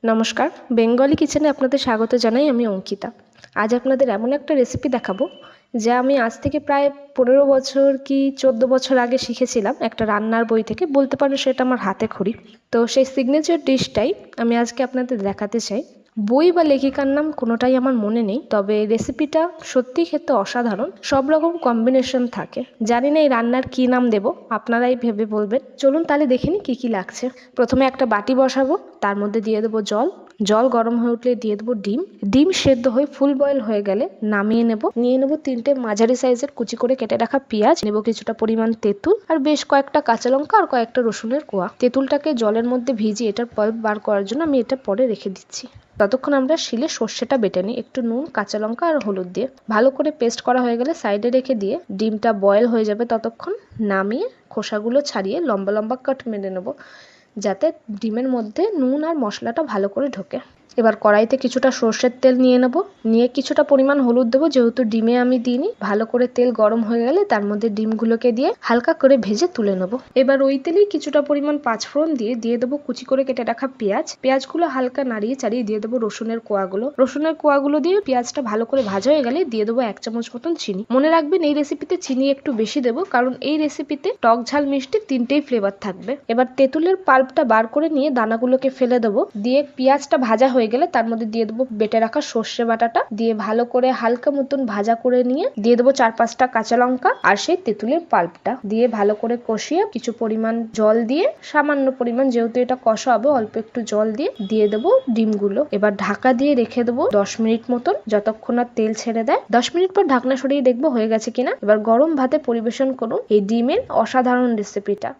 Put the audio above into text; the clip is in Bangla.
নমস্কার, বেঙ্গলি কিচেনে আপনাদের স্বাগত জানাই। আমি অঙ্কিতা। আজ আপনাদের এমন একটা রেসিপি দেখাবো যা আমি আজ থেকে প্রায় 15 বছর কি 14 বছর আগে শিখেছিলাম একটা রান্নার বই থেকে। বলতে পারেন সেটা আমার হাতে খড়ি। তো সেই সিগনেচার ডিশটাই আমি আজকে আপনাদের দেখাতে চাই। বই বা লেখিকার নাম কোনোটাই আমার মনে নেই, তবে রেসিপিটা সত্যিই খেতে অসাধারণ। সব রকম কম্বিনেশন থাকে। জানি না এই রান্নার কী নাম দেব, আপনারাই ভেবে বলবেন। চলুন তাহলে দেখে নিই কী কী লাগছে। প্রথমে একটা বাটি বসাবো, তার মধ্যে দিয়ে দেবো জল। জল গরম হয়ে উঠলে দিয়ে দেবো ডিম। ডিম সেদ্ধ হয়ে ফুল বয়েল হয়ে গেলে নামিয়ে নেব। নিয়ে নেব 3টে মাঝারি সাইজের কুচি করে কেটে রাখা পেঁয়াজ, নেব কিছুটা পরিমাণ তেঁতুল আর বেশ কয়েকটা কাঁচা লঙ্কা আর কয়েকটা রসুনের কোয়া। তেঁতুলটাকে জলের মধ্যে ভিজিয়ে এটার পাল্প বার করার জন্য আমি এটা পরে রেখে দিচ্ছি। ততক্ষণ আমরা শিলে সর্ষেটা বেটে নিই, একটু নুন, কাঁচা লঙ্কা আর হলুদ দিয়ে। ভালো করে পেস্ট করা হয়ে গেলে সাইডে রেখে দিয়ে ডিমটা বয়েল হয়ে যাবে, ততক্ষণ নামিয়ে খোসাগুলো ছাড়িয়ে লম্বা লম্বা কাট মেরে নেব, যাতে ডিমের মধ্যে নুন আর মশলাটা ভালো করে ঢোকে। এবার কড়াইতে কিছুটা সর্ষের তেল নিয়ে নেব, নিয়ে কিছুটা পরিমাণ হলুদ দেবো, যেহেতু ডিমে আমি দিইনি। ভালো করে তেল গরম হয়ে গেলে তার মধ্যে ডিমগুলোকে দিয়ে হালকা করে ভেজে তুলে নেব। এবার ওই তেলেই কিছুটা পরিমাণ পাঁচফোড়ন দিয়ে দেবো কুচি করে কেটে রাখা পেঁয়াজ। পেঁয়াজগুলো হালকা নাড়িয়ে চাড়িয়ে দিয়ে দেবো রসুনের কোয়াগুলো। রসুনের কোয়াগুলো দিয়ে পেঁয়াজটা ভালো করে ভাজা হয়ে গেলে দিয়ে দেবো 1 চামচ মতন চিনি। মনে রাখবেন এই রেসিপিতে চিনি একটু বেশি দেবো, কারণ এই রেসিপিতে টক ঝাল মিষ্টি 3টেই ফ্লেভার থাকবে। এবার তেঁতুলের পাল্পটা বার করে নিয়ে দানাগুলোকে ফেলে দেবো। দিয়ে পেঁয়াজটা ভাজা হয়ে গেলে তার মধ্যে দিয়ে দেবো বেটে রাখা সর্ষে বাটাটা, দিয়ে ভালো করে হালকা মতন ভাজা করে নিয়ে দিয়ে দেবো 4-5টা কাঁচা লঙ্কা আর সেই তেঁতুলের পাল্পটা দিয়ে ভালো করে কষিয়ে কিছু পরিমাণ জল দিয়ে, সামান্য পরিমাণ, যেহেতু এটা কষা হবে অল্প একটু জল দিয়ে দেবো ডিমগুলো। এবার ঢাকা দিয়ে রেখে দেবো 10 মিনিট মতন, যতক্ষণ না তেল ছেড়ে দেয়। 10 মিনিট পর ঢাকনা সরিয়ে দেখবো হয়ে গেছে কিনা। এবার গরম ভাতে পরিবেশন করুন এই ডিমের অসাধারণ রেসিপিটা।